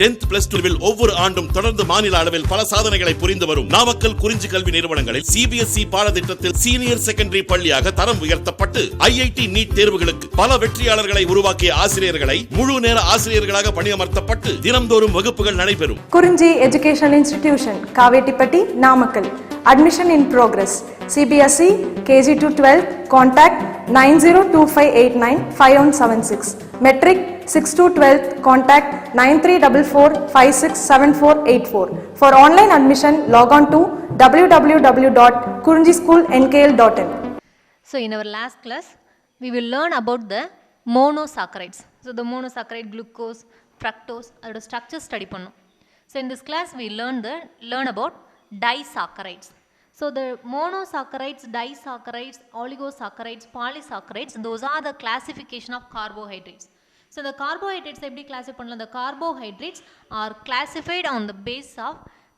10th plus 2 ஒவ்வொரு ஆண்டும் தொடர்ந்து மாநில அளவில் பல சாதனைகளை புரிந்து வரும் நாமக்கல் குறிஞ்சி கல்வி நிறுவனங்களில் சிபிஎஸ்இ பாடத்திட்டத்தில் சீனியர் செகண்டரி பள்ளியாக தரம் உயர்த்தப்பட்டு ஐஐடி நீட் தேர்வுகளுக்கு பல வெற்றியாளர்களை உருவாக்கிய ஆசிரியர்களை முழு நேர ஆசிரியர்களாக பணியமர்த்தப்பட்டு தினம்தோறும் வகுப்புகள் நடைபெறும். குறிஞ்சி educational institution, Kavettipatti, Namakkal. Admission in progress. CBSE KG to 12. Contact 9025895176. Metric 6 to 12. Contact 9344567484. For online admission, log on to www.kurinjischoolnkl.in. So in our last class, we will learn about the monosaccharides. So the monosaccharide, glucose, fructose, அதோட structure study பண்ணோம். So in this class, we learn about disaccharides. So the monosaccharides, disaccharides, oligosaccharides, polysaccharides, those are the classification of carbohydrates. So the carbohydrates எப்படி classify பண்ணலாம்? The carbohydrates are classified on the basis of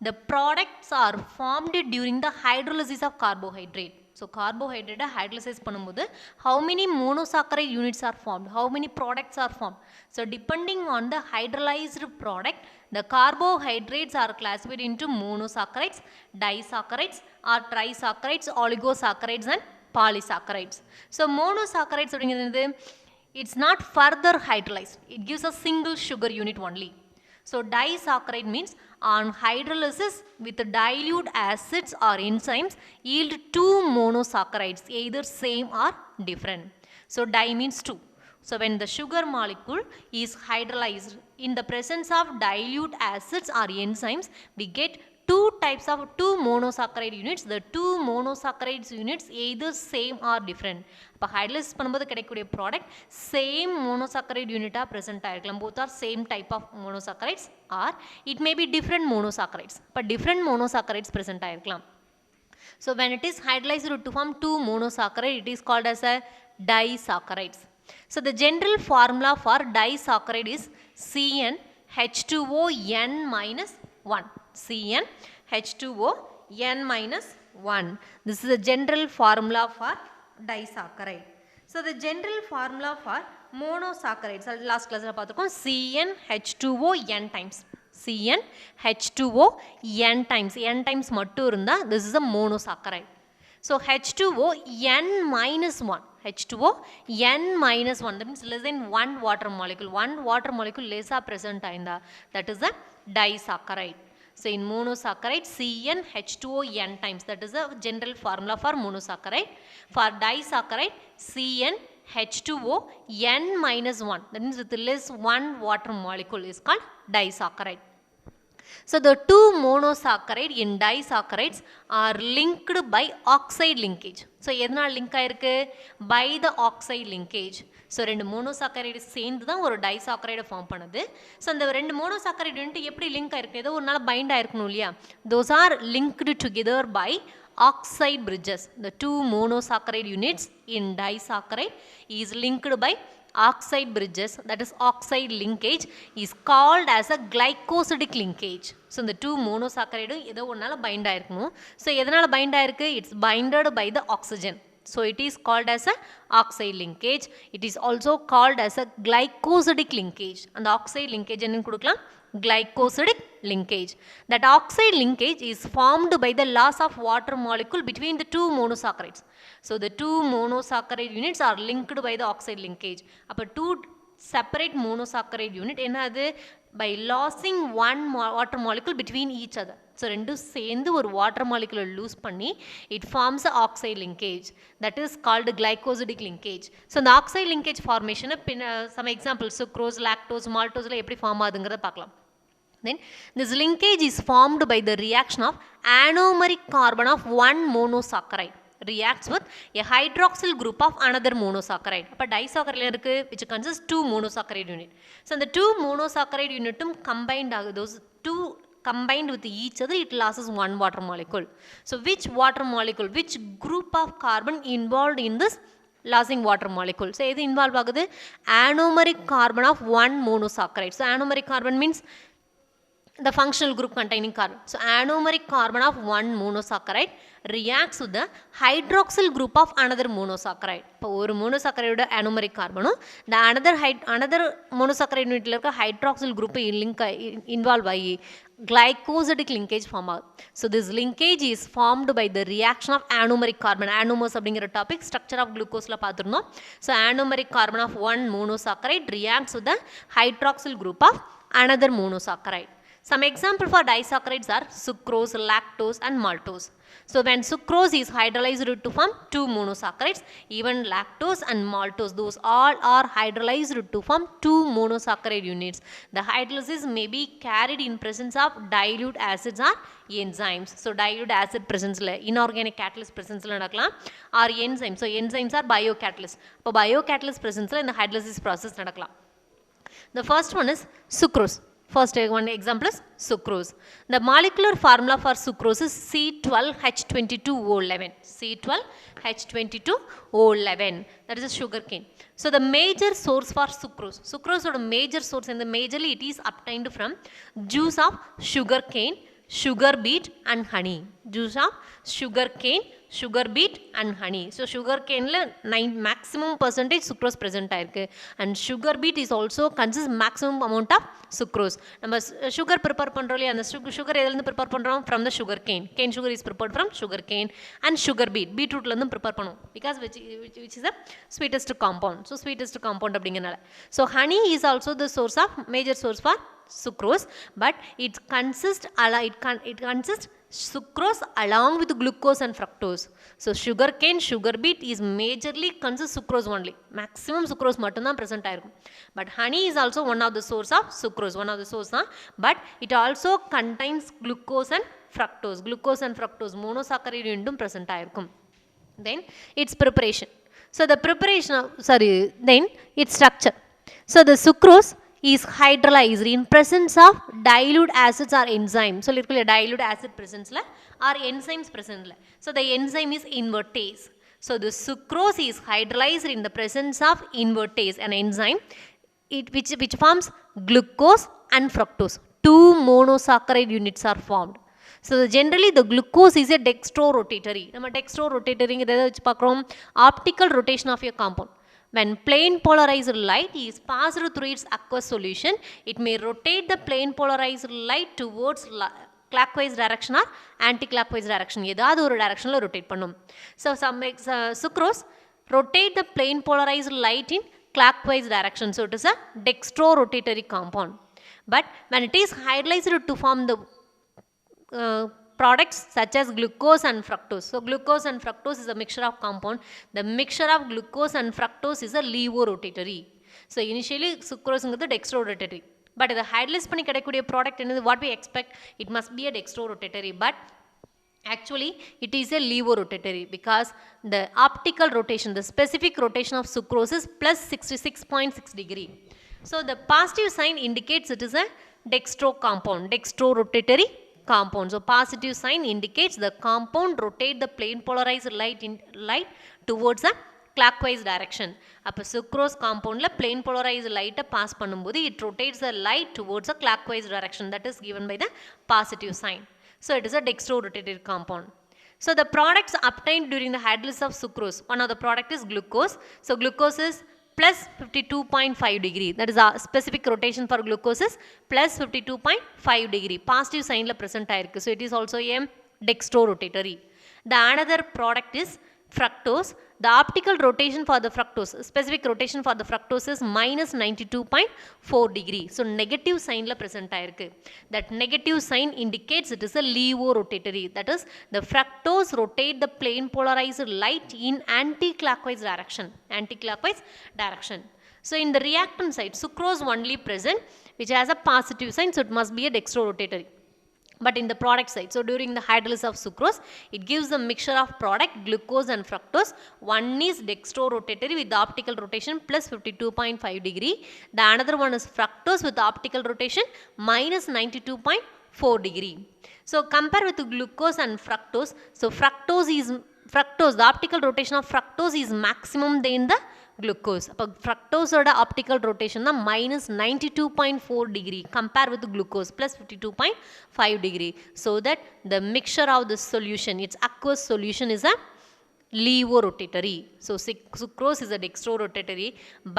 the products are formed during the hydrolysis of carbohydrate. So carbohydrate hydrolysis பண்ணும்போது how many monosaccharide units are formed, how many products are formed. So depending on the hydrolyzed product, the carbohydrates are classified into monosaccharides, disaccharides or trisaccharides, oligosaccharides and polysaccharides. So monosaccharides அப்படிங்கிறது it's not further hydrolyzed, it gives a single sugar unit only. So disaccharide means on hydrolysis with dilute acids or enzymes yield two monosaccharides, either same or different. So di means two. So when the sugar molecule is hydrolyzed in the presence of dilute acids or enzymes, we get two types of two monosaccharide units. The two monosaccharide units either same or different. இப்போ hydrolysis பண்ணும்போது கிடைக்கக்கூடிய product same monosaccharide unit present ஆயிருக்கலாம். Both are same type of monosaccharides or it may be different monosaccharides. but different monosaccharides present ஆயிருக்கலாம். So when it is hydrolyzed to form two monosaccharide, it is called as a disaccharides. So the general formula for disaccharide is CnH2ON minus 1. CnH2ON minus 1. This is the general formula for disaccharide. So the general formula for monosaccharides, last class la paathukom, CnH2ON times. CnH2ON times. N times mattu irundha this is a monosaccharide. So H2O N minus 1. H2O N minus 1, that means less than one water molecule. One water molecule less are present in the, that is a disaccharide. So in monosaccharide CnH2ON times, that is the general formula for monosaccharide. For disaccharide CnH2ON minus 1, that means with less one water molecule is called disaccharide. So the two monosaccharides in disaccharides are linked by oxide linkage. So எதனால link ஆயிருக்கு? By the oxide linkage. So ரெண்டு monosaccharide சேர்ந்து தான் ஒரு disaccharide form பண்ணுது. So அந்த ரெண்டு monosaccharide unit எப்படி லிங்க் ஆயிருக்கு? ஏதோ ஒரு நாள் பைண்ட் ஆயிருக்கணும் இல்லையா? Those are linked together by oxide bridges. The two monosaccharide units in disaccharide is linked by oxide bridges, that is oxide linkage is called as a glycosidic linkage. So the two monosaccharide ஏதோ ஒன்னால find ஆயிருக்கணும். So எதனால find ஆயிருக்கு? It's binded by the oxygen. So it is called as a oxide linkage. It is also called as a glycosidic linkage. And the oxide linkage என்னன்னு கொடுக்கலாம்? Glycosidic linkage. That oxide linkage is formed by the loss of water molecule between the two monosaccharides. So the two monosaccharide units are linked by the oxide linkage. அப்போ two separate monosaccharide unit என்னது? By losing one water molecule between each other. So ரெண்டும் சேர்ந்து ஒரு water molecule lose பண்ணி it forms a oxide linkage. That is called glycosidic linkage. So the oxide linkage formation some examples, sucrose, lactose, maltose எப்படி form ஆகுதுங்கிறத பார்க்கலாம். Then this linkage is formed by the reaction of anomeric carbon of one monosaccharide reacts with a hydroxyl group of another monosaccharide. அப்போ disaccharide இருக்கு which consists two monosaccharide unit. So the two monosaccharide unitum combined those two combined with each other, it loses one water molecule. So which water molecule, which group of carbon involved in this losing water molecule? So எது involve ஆகுது? Anomeric carbon of one monosaccharide. So anomeric carbon means the functional group containing carbon. So anomeric carbon of one monosaccharide reacts with the hydroxyl group of another monosaccharide. இப்போ ஒரு monosaccharide anomeric carbon the another monosaccharide யூனிட்ல இருக்க hydroxyl group involve ஆகி glycosidic linkage form ஆகும். So this linkage is formed by the reaction of anomeric carbon. Anomers அப்படிங்கிற topic structure of glucoseல பார்த்துருந்தோம். So anomeric carbon of one monosaccharide reacts with the hydroxyl group of another monosaccharide. Some example for disaccharides are sucrose, lactose and maltose. So when sucrose is hydrolyzed to form two monosaccharides, even lactose and maltose, those all are hydrolyzed to form two monosaccharide units. The hydrolysis may be carried in presence of dilute acids or enzymes. So dilute acid presence la inorganic catalyst presence la nadakalam or enzymes. So enzymes are biocatalysts. So biocatalyst presence la in the hydrolysis process nadakalam. The first one is sucrose. First one example is sucrose. The molecular formula for sucrose is C12H22O11. C12H22O11. That is a sugar cane. So the major source for sucrose. Sucrose is a major source and majorly it is obtained from juice of sugar cane, sugar beet and honey. Juice of sugar cane, sugar beet and honey. So sugar cane la maximum percentage sucrose present ஆயிருக்கு and sugar beet is also consists maximum amount of sucrose. நம்ம sugar prepare பண்றோம் இல்லையா அந்த sugar எதில இருந்து prepare பண்றோம் from the sugar cane. Cane sugar is prepared from sugar cane and sugar beet. Beetrootல இருந்து prepare பண்ணுவோம் because which is the sweetest compound. So sweetest compound அப்படிங்கறனால. So honey is also the source of major source for sucrose but it consists sucrose along with glucose and fructose. So sugar cane, sugar beet is majorly consists sucrose only. Maximum sucrose மட்டும் தான் present ஆயிருக்கும். But honey is also one of the source of sucrose, one of the source தான். But it also contains glucose and fructose. Glucose and fructose monosaccharide ரெண்டும் present ஆயிருக்கும். Then its preparation. So the preparation of, then its structure. So the sucrose is hydrolyzed in presence of dilute acids or enzymes. So literally dilute acid presence la or enzymes present la. So the enzyme is invertase. So the sucrose is hydrolyzed in the presence of invertase, an enzyme which forms glucose and fructose. Two monosaccharide units are formed. So generally the glucose is a dextrorotatory. நம்ம dextrorotatory எதை வச்சு பார்க்குறோம் optical rotation of a compound. When plane polarized light is passed through its aqueous solution, it may rotate the plane polarized light towards clockwise direction or anti-clockwise direction. ஏதாவது ஒரு directionல rotate பண்ணும். So some sucrose rotate the plane polarized light in clockwise direction. So it is a dextrorotatory compound. But when it is hydrolyzed to form the products such as glucose and fructose. So glucose and fructose is a mixture of compound. The mixture of glucose and fructose is a levorotatory. So initially sucrose is dextrorotatory. But the hydrolyzed பண்ணி கிடைக்கக்கூடிய product என்னது what we expect it must be a dextrorotatory but actually it is a levorotatory because the optical rotation, the specific rotation of sucrose is plus 66.6 degree. So the positive sign indicates it is a dextro compound, dextrorotatory compound. So positive sign indicates the compound rotate the plane polarized light towards a clockwise direction. அப்போ sucrose compoundல plane polarized light pass பண்ணும்போது it rotates the light towards a clockwise direction, that is given by the positive sign. So it is a dextrorotatory compound. So the products obtained during the hydrolysis of sucrose, one of the product is glucose. So glucose is plus 52.5 degree. That is a specific rotation for glucose is plus 52.5 degree. Positive sign la present ஆயிருக்கு. So it is also a dextrorotatory. The another product is fructose. The optical rotation for the fructose, specific rotation for the fructose is minus 92.4 degree. So negative sign la present ஆயிருக்கு. That negative sign indicates it is a levorotatory. That is the fructose rotate the plane polarized light in anti-clockwise direction. Anti-clockwise direction. So in the reactant side, sucrose only present which has a positive sign, so it must be a dextrorotatory. But in the product side, so during the hydrolysis of sucrose, it gives a mixture of product glucose and fructose. One is dextrorotatory with the optical rotation plus 52.5 degree. The another one is fructose with the optical rotation minus 92.4 degree. So compare with the glucose and fructose. So fructose, the optical rotation of fructose is maximum than the glucose. அப்போ ஃப்ரக்டோஸோட optical rotation தான் -92.4 degree compare with glucose plus 52.5 degree. So that the mixture of the solution, its aqueous solution is a levorotatory. So sucrose is a dextrorotatory,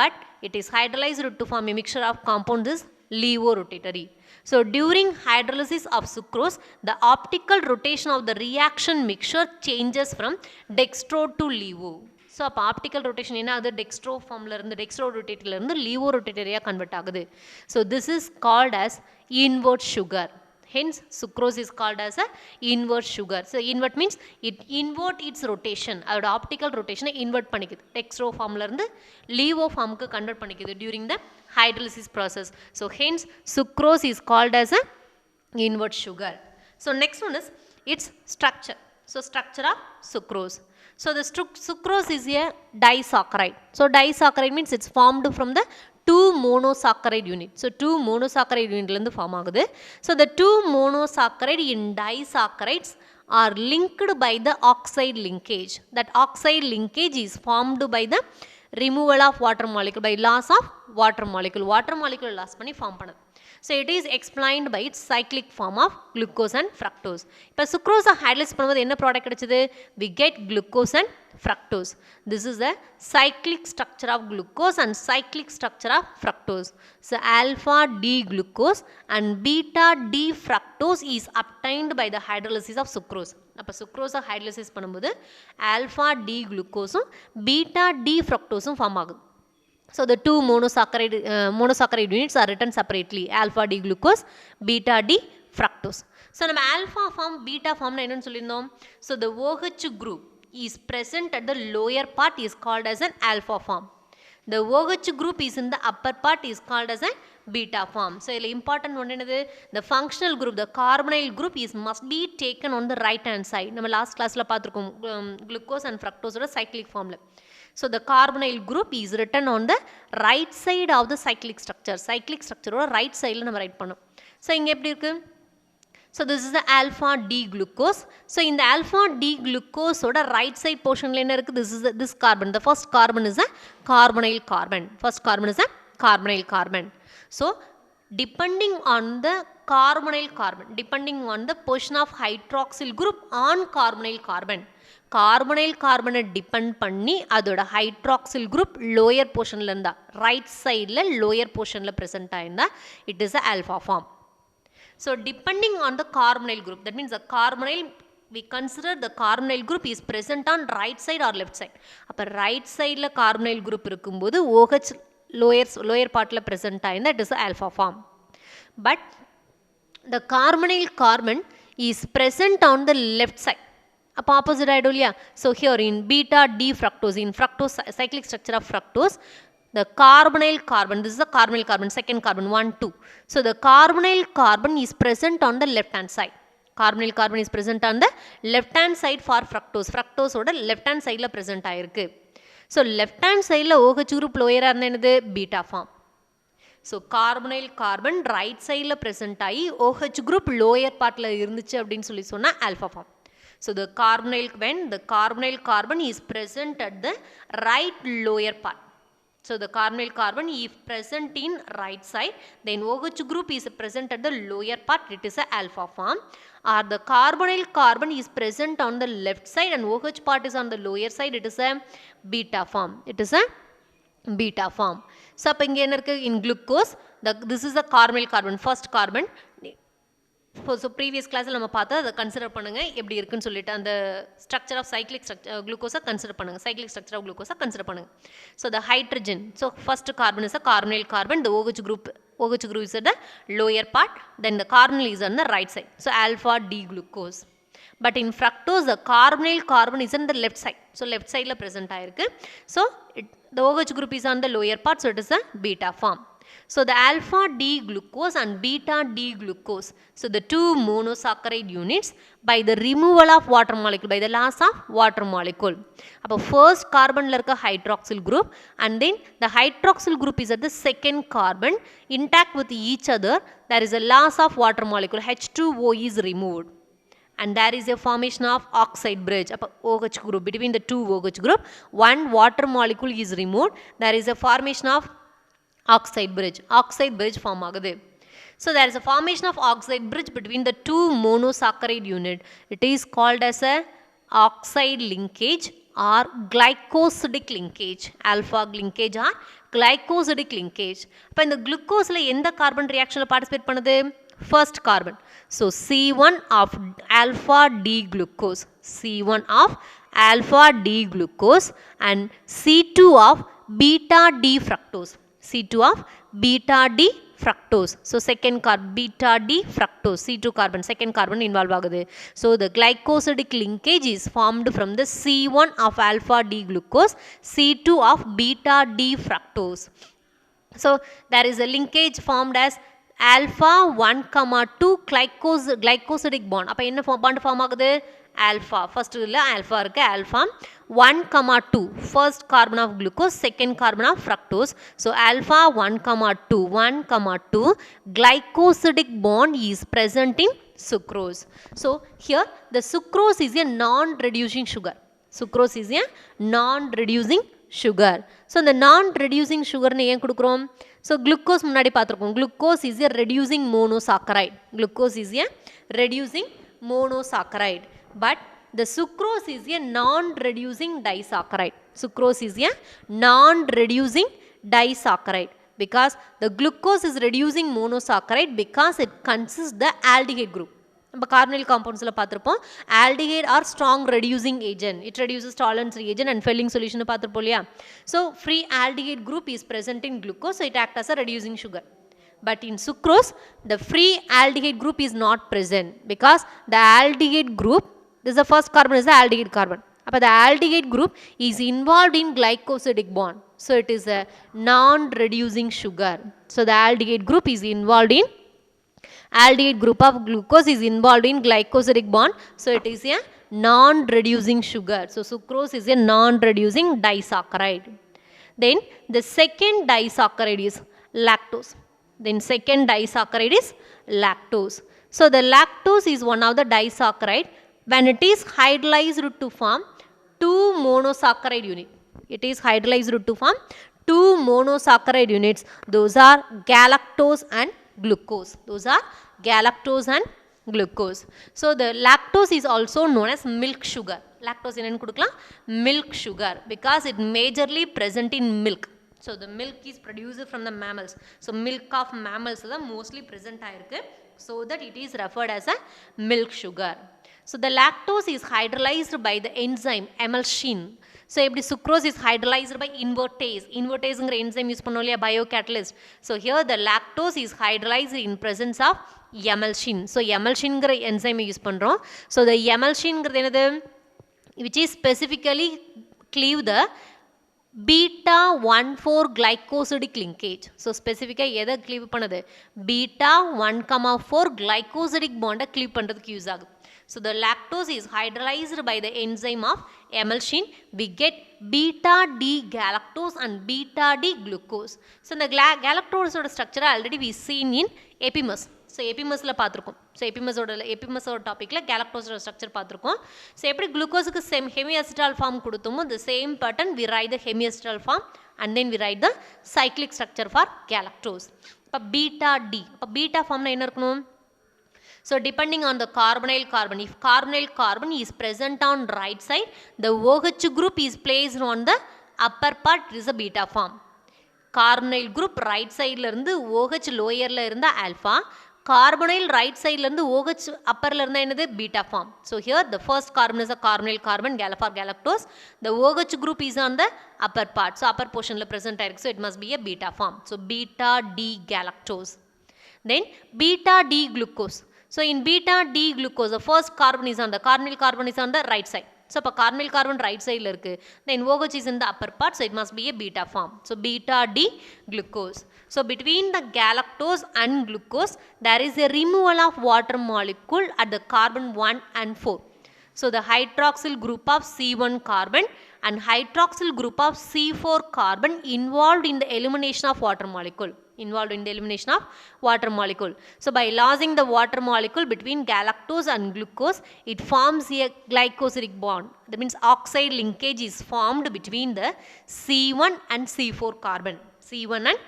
but it is hydrolyzed to form a mixture of compounds is levorotatory. So during hydrolysis of sucrose, the optical rotation of the reaction mixture changes from dextro to levo. So அப்போ optical rotation என்ன ஆகுது, dextro ஃபார்மில் இருந்து dextro ரொட்டேட்டர்லேருந்து லீவோ ரொட்டேட்டரியாக convert ஆகுது. So this is called as invert sugar. Hence sucrose is called as a invert sugar. So invert means it invert its rotation. அதோட optical ரொட்டேஷனை invert பண்ணிக்குது, dextro ஃபார்மில் இருந்து லீவோ ஃபார்முக்கு convert பண்ணிக்குது during the hydrolysis process. So hence sucrose is called as a invert sugar. So next one is its structure. So structure of sucrose. So the sucrose is a disaccharide. So disaccharide means it's formed from the two monosaccharide unit. So two monosaccharide unit லந்து form ஆகுது. So the two monosaccharide in disaccharides are linked by the oxide linkage. That oxide linkage is formed by the removal of water molecule, by loss of water molecule. Water molecule loss பண்ணி form பண்ணுது. So it is explained by its cyclic form of glucose and fructose. இப்போ sucrose hydrolyze பண்ணும்போது என்ன product கிடைச்சது, we get glucose and fructose. This is the cyclic structure of glucose and cyclic structure of fructose. So alpha D glucose and beta D fructose is obtained by the hydrolysis of sucrose. அப்போ sucrose hydrolysis பண்ணும்போது alpha D glucose beta D fructose form ஆகுது. So the two monosaccharide units are written separately, alpha D glucose, beta D fructose. So நம்ம alpha form, beta form னா என்னன்னு சொல்லியிருந்தோம். So the OH group is present at the lower part is called as an alpha form. The OH group is in the upper part is called as a beta form. So the important one என்னது, the functional group, the carbonyl group is must be taken on the right hand side. நம்ம last classல பார்த்திருக்கோம் glucose and fructose ஓட cyclic formula. So the carbonyl group is written on the right side of the cyclic structure. Cyclic structure ஓட right side நம்ம write பண்ணோம். So இங்க எப்படி இருக்கு, so this is the alpha D glucose. So in the alpha D glucose ஓட right side portion ல என்ன இருக்கு, this carbon, the first carbon is a carbonyl carbon. First carbon is a carbonyl carbon. So depending on the carbonyl carbon, depending on the position of hydroxyl group on carbonyl carbon, carbonyl carbon depend பண்ணி அதோட hydroxyl group lower portionல இருந்தா, right sideல lower portionல present ஆயிருந்தா, it is a alpha form. So depending on the carbonyl group, that means the carbonyl, we consider the carbonyl group is present on right side or left side. அப்ப right sideல carbonyl group இருக்கும்போது OH lower partல present ஆயிருந்தா, it is a alpha form. But the carbonyl carbon is present on the left side. அப்போ opposite ஆயிடும் இல்லையா. So here in beta D fructose, in fructose cyclic structure of fructose, the carbonyl carbon, this is the carbonyl carbon, second carbon 1 2. So the carbonyl carbon is present on the left hand side. Carbonyl carbon is present on the left hand side for fructose. Fructose ஓட left hand sideல present ஆயிருக்கு. So left hand sideல OH group lower இருந்தா என்னது, beta form. So carbonyl carbon right sideல present ஆகி OH group lower partல இருந்துச்சு அப்படின்னு சொல்லி சொன்னா alpha form. So the carbonyl, when the carbonyl carbon is present at the right lower part. So the carbonyl carbon if present in right side, then OH group is present at the lower part, it is a alpha form. Or the carbonyl carbon is present on the left side and OH part is on the lower side, it is a beta form. It is a beta form. So அப்ப இங்க என்ன இருக்கு, in glucose, this is the carbonyl carbon, first carbon. So previous class நம்ம பார்த்தா அதை consider பண்ணுங்க எப்படி இருக்குன்னு சொல்லிட்டு, அந்த ஸ்ட்ரக்சர் ஆஃப் சைக்ளிக் குளுக்கோஸை கன்சிடர் பண்ணுங்க, சைக்ளிக் ஸ்ட்ரக்சர் ஆஃப் குளுக்கோஸை கன்சிடர் பண்ணுங்க. So the hydrogen, so first carbon is a carbonyl carbon, the OH group is at the lower part, then the carbonyl is on the right side. So alpha D glucose. But in fructose, the carbonyl carbon is on the left side. So left side la present ஆயிருக்கு. So the OH group is on the lower part, so it is a beta form. So the alpha D glucose and beta D glucose, so the two monosaccharide units, by the removal of water molecule, by the loss of water molecule. அப்போ first carbon ல இருக்க hydroxyl group and then the hydroxyl group is at the second carbon intact with each other, there is a loss of water molecule, H2O is removed and there is a formation of oxide bridge. OH group, between the two OH group, one water molecule is removed, there is a formation of oxide bridge form ஆகுது. So there is a formation of oxide bridge between the two monosaccharide unit. It is called as a oxide linkage or glycosidic linkage, alpha linkage or glycosidic linkage. அப்போ இந்த குளுக்கோஸில் எந்த carbon ரியாக்ஷனில் participate பண்ணுது? First carbon. So C1 of alpha D glucose, C1 of alpha D glucose and C2 of beta D fructose, C2 of beta D fructose. So second carbon, beta D fructose, C2 carbon, second carbon involved ஆகுது. So the glycosidic linkage is formed from the C1 of alpha D glucose, C2 of beta D fructose. So there is a linkage formed as alpha 1,2 glycosidic bond. அப்போ என்ன bond form ஆகுது? Alpha. First இல்லை alpha இருக்கு, alpha 1,2 first carbon of glucose, second carbon of fructose. So alpha 1,2 glycosidic bond is present in sucrose. So here the sucrose is a non-reducing sugar. Sucrose is a non-reducing sugar. So the non-reducing sugar னு ஏன் கொடுக்குறோம்? So glucose முன்னாடி பார்த்துருக்கோம். Glucose is a reducing monosaccharide. Glucose is a reducing monosaccharide. But the sucrose is a non-reducing disaccharide. Sucrose is a non-reducing disaccharide because the glucose is reducing monosaccharide because it consists the aldehyde group. நம்ம carbonyl காம்பவுண்ட்ஸில் பார்த்துருப்போம். Aldehyde are strong reducing agent, it reduces tolerance reagent and Fehling solution பார்த்துருப்போம் இல்லையா. So free aldehyde group is present in glucose, so it acts as a reducing sugar. But in sucrose, the free aldehyde group is not present because the aldehyde group, this is the first carbon is the aldehyde carbon. அப்போ the aldehyde group is involved in glycosidic bond. So it is a non-reducing sugar. So the aldehyde group is involved in, aldehyde group of glucose is involved in glycosidic bond. So it is a non-reducing sugar. So sucrose is a non-reducing disaccharide. Then the second disaccharide is lactose. Then second disaccharide is lactose. So the lactose is one of the disaccharide. When it is hydrolyzed to form two monosaccharide unit, it is hydrolyzed to form two monosaccharide units. Those are galactose and glucose. Those are galactose and glucose. So the lactose is also known as milk sugar. Lactose என்னன்னு கொடுக்கலாம்? Milk sugar because it majorly present in milk. So the milk is produced from the mammals. So milk of mammals is mostly present ஆயிருக்கு. So that it is referred as a milk sugar. So the lactose is hydrolyzed by the enzyme emulsion. So எப்படி sucrose is hydrolyzed by invertase. Invertaseங்கிற enzyme use பண்ணோம் இல்லையா, biocatalyst. So here the lactose is hydrolyzed in presence of emulsion. So emulsionங்கிற enzyme use பண்ணுறோம். So the emulsionங்கிறது என்னது? Which is specifically cleave the beta 1,4 glycosidic linkage. So specifically எதை cleave பண்ணுது? beta 1,4 glycosidic bond cleave பண்ணுறதுக்கு use ஆகுது. So the lactose is hydrolyzed by the enzyme of emulsion. We get beta D galactose and beta D glucose. So the galactose structure already we seen in epimus. So epimusல பார்த்துருக்கோம். So epimus டாப்பிக்கில் galactose structure பார்த்துருக்கோம். So எப்படி குளுக்கோஸுக்கு same hemiacetal form கொடுத்தோமோ the same pattern we write the hemiacetal form and then we write the cyclic structure for galactose. இப்போ beta D, இப்போ beta ஃபார்ம்னா என்ன இருக்கணும்? So depending on the carbonyl carbon, if carbonyl carbon is present on right side, the OH group is placed on the upper part, it is a beta form. Carbonyl group right side la irundhu OH lower la irundha alpha, carbonyl right side la irundhu OH upper la irundha enadhu beta form. So here the first carbon is a carbonyl carbon, for galactose. The OH group is on the upper part, so upper portion la present aayirukku, so it must be a beta form. So beta D galactose. Then beta D glucose. So in beta D glucose, the first carbon is on the carbonyl carbon is on the right side. So இப்போ carbonyl carbon right side இருக்கு. Then OH is in the upper part, so it must be a beta form. So beta D glucose. So between the galactose and glucose, there is a removal of water molecule at the carbon 1 and 4. So the hydroxyl group of C1 carbon and hydroxyl group of C4 carbon involved in the elimination of water molecule. involved in the elimination of water molecule. So by losing the water molecule between galactose and glucose, it forms a glycosidic bond. That means oxide linkage is formed between the C1 and C4 carbon. C1 and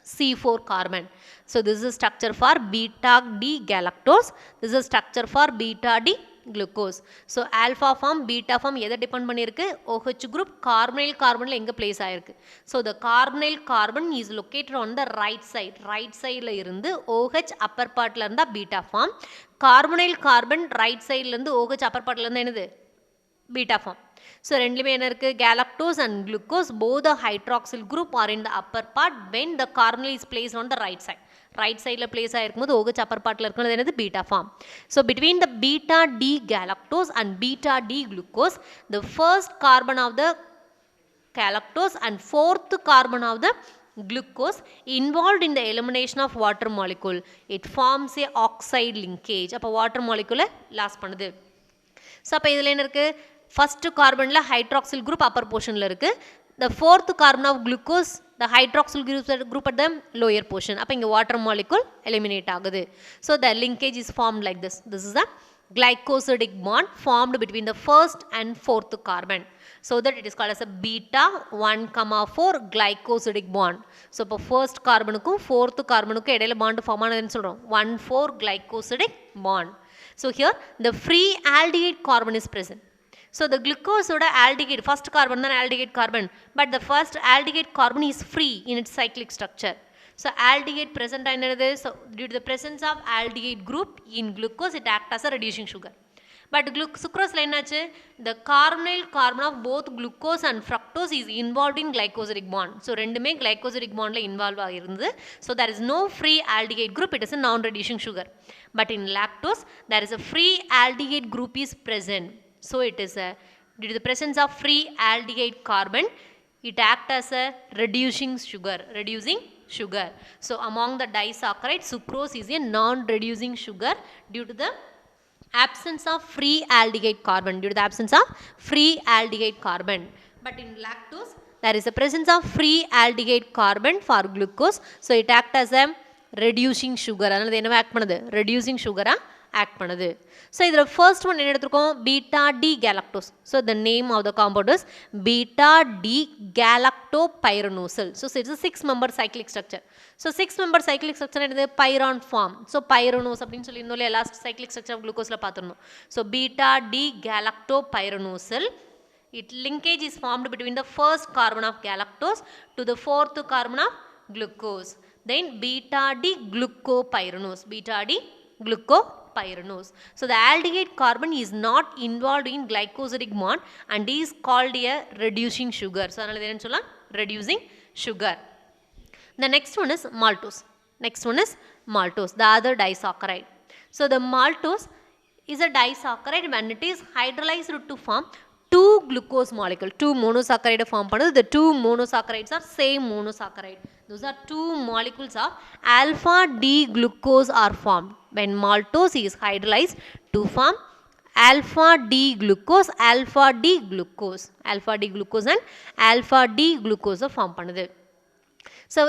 C4 carbon. So this is structure for beta D galactose. This is structure for beta D glucose. So alpha form, beta form எதை depend பண்ணிருக்கு? OH group carbonyl carbonல எங்க place ஆயிருக்கு? So the carbonyl carbon is located on the right side. Right sideல இருந்து OH upper partல இருந்தா beta form. Carbonyl carbon right sideல இருந்து OH upper partல இருந்தா என்னது? Beta form. So ரெண்டுமே என்ன இருக்கு? Galactose and glucose both the hydroxyl group are in the upper part when the carbonyl is placed on the right side. Right side la place ஆயிருக்கும்போது OH upper partல இருக்குறது என்னது? Beta form. So between the beta D galactose and beta D glucose, the first carbon of the galactose and fourth carbon of the glucose involved in the elimination of water molecule. It forms a oxide linkage. அப்ப water molecule loss பண்ணுது. So அப்ப இதுல என்ன இருக்கு? First carbonல hydroxyl group upper portionல இருக்கு. The fourth carbon of glucose, the hydroxyl group at the lower portion. அப்ப இங்க water molecule eliminate ஆகுது. So the linkage is formed like this. This is a glycosidic bond formed between the first and fourth carbon. So that it is called as a beta 1,4 glycosidic bond. So இப்போ first carbonக்கும் fourth carbonக்கும் இடையில bond form ஆனதுன்னு சொல்றோம். 1,4 glycosidic bond. So here the free aldehyde carbon is present. So the glucose oda aldehyde, first carbon than aldehyde carbon, but the first aldehyde carbon is free in its cyclic structure. So aldehyde present another, so due to the presence of aldehyde group in glucose, it acts as a reducing sugar. But sucrose la ennachu, the carbonyl carbon of both glucose and fructose is involved in glycosidic bond. So rendume glycosidic bond la involve agirundhu. So there is no free aldehyde group, it is a non-reducing sugar. But in lactose, there is a free aldehyde group is present. So it is a, due to the presence of free aldehyde carbon, it acts as a reducing sugar. So among the disaccharides, sucrose is a non-reducing sugar due to the absence of free aldehyde carbon. But in lactose, there is a presence of free aldehyde carbon for glucose. So it acts as a reducing sugar. Reducing sugar act பண்ணுது. So இதோட first one என்ன எடுத்துருக்கோம்? beta D galactose. So the name of the compound is beta D galactopyranosyl. So it's a 6-member cyclic structure. So 6-member cyclic structure என்னது? Pyron form. So pyranose அப்படின்னு சொல்லி இன்னொரு last cyclic structure of glucoseல பார்த்துருந்தோம். So beta D galactopyranosyl. It linkage is formed between the first carbon of galactose to the fourth carbon of glucose. Then beta D glucopyranose. So the aldehyde carbon is not involved in glycosidic bond and is called a reducing sugar. So அதனால என்ன சொல்லலாம்? Reducing sugar. The next one is maltose. The other disaccharide. So the maltose is a disaccharide when it is hydrolyzed to form two glucose molecule. Two monosaccharide form பண்ணுது. The two monosaccharides are same monosaccharide. Those are two molecules of alpha D glucose are formed. When maltose is hydrolyzed to form alpha D glucose and alpha D glucose form பண்ணுது. So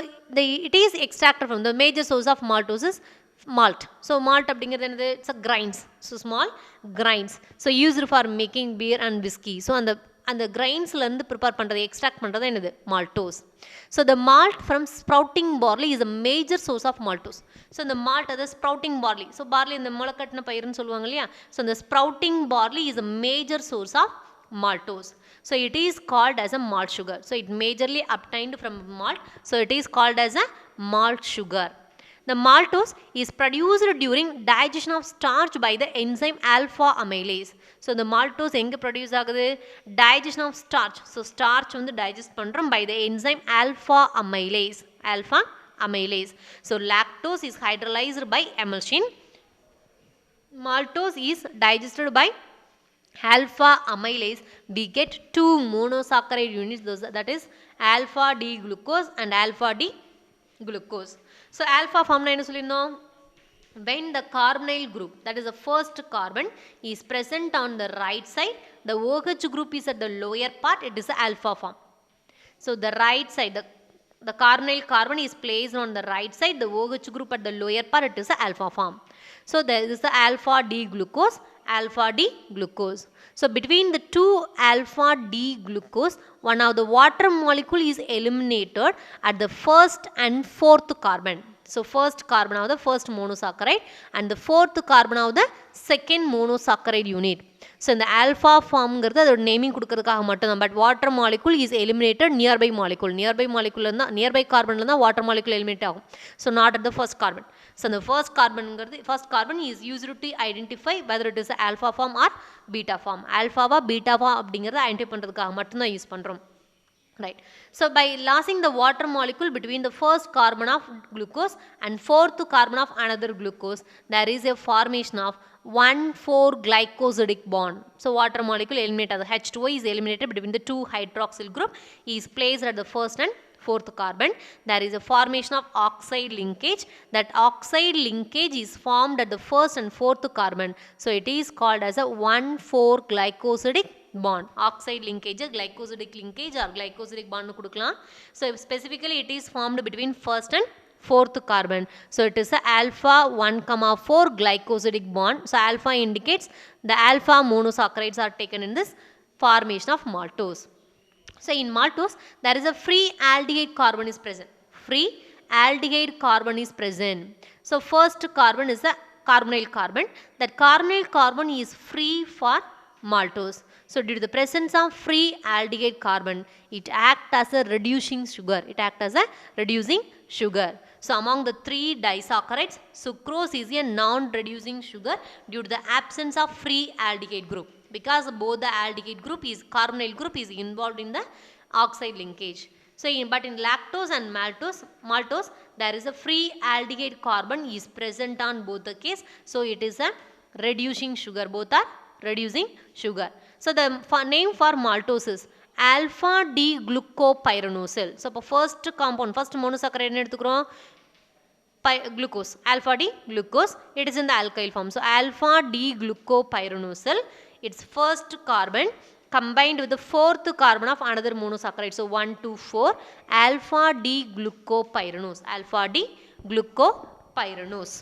it is extracted from the major source of maltose is malt. So malt அப்படிங்கிறது என்னது? It's a grains. So small grains. So used for making beer and whiskey. So அந்த grains-ல இருந்து prepare பண்றது, extract பண்றது என்னது? Maltose. So the malt from sprouting barley is a major source of maltose. So the malt அது sprouting barley. So barley இந்த முளைக்கட்டின பயிர்னு சொல்லுவாங்க இல்லையா? So the sprouting barley is a major source of maltose. So it is called as a malt sugar. So it majorly obtained from malt. So it is called as a malt sugar. The maltose is produced during digestion of starch by the enzyme alpha amylase. So the maltose எங்க produce ஆகுது? Digestion of starch. So starch வந்து digest பண்றோம் by the enzyme alpha amylase. So lactose is hydrolyzed by emulsion. Maltose is digested by alpha amylase. We get two monosaccharide units, that is alpha D glucose and alpha D glucose. So alpha form என்ன சொல்லிருந்தோம்? When the carbonyl group, that is the first carbon, is present on the right side, the OH group is at the lower part, it is the alpha form. So the right side, the the carbonyl carbon is placed on the right side, the OH group at the lower part, it is the alpha form. So there is the alpha D glucose, alpha D glucose. So between the two alpha D glucose, one of the water molecule is eliminated at the first and fourth carbon. So first carbon of the first monosaccharide and the fourth carbon of the second monosaccharide unit. So in the alpha form அதோட naming கொடுக்கறதுக்காக மட்டும், but water molecule is eliminated nearby molecule, nearby கார்பன்ல தான் water molecule eliminate ஆகும். So not at the first carbon. So அந்த first carbon is used to identify whether it is alpha form or beta form. ஆல்ஃபாவா பீட்டாவா அப்படிங்கிறத identify பண்ணுறதுக்காக மட்டும்தான் use பண்ணுறோம். Right. So by losing the water molecule between the first carbon of glucose and fourth carbon of another glucose, there is a formation of 1,4-glycosidic bond. So water molecule eliminated, the H2O is eliminated between the two hydroxyl group, is placed at the first and fourth carbon. There is a formation of oxide linkage. That oxide linkage is formed at the first and fourth carbon. So it is called as a 1,4-glycosidic bond. Oxide linkage, glycosidic linkage or glycosidic bond kudukkalam. So specifically it is formed between first and fourth carbon. So it is a alpha 1,4 glycosidic bond. So alpha indicates the alpha monosaccharides are taken in this formation of maltose. So in maltose there is a free aldehyde carbon is present. Free aldehyde carbon is present. So first carbon is the carbonyl carbon. That carbonyl carbon is free for maltose. So due to the presence of free aldehyde carbon, it acts as a reducing sugar. So among the three disaccharides, sucrose is a non-reducing sugar due to the absence of free aldehyde group, because both the aldehyde group is carbonyl group is involved in the oxide linkage. So but in lactose and maltose there is a free aldehyde carbon is present on both the case. So it is a reducing sugar. Both are reducing sugar. So the name for maltose is alpha D glucopyranosyl. So first compound, first monosaccharide எடுத்துக்கிறோம் glucose, alpha D glucose, it is in the alkyl form. So alpha D glucopyranosyl, its first carbon combined with the fourth carbon of another monosaccharide. So 1, 2, 4, alpha D glucopyranose, alpha D glucopyranose.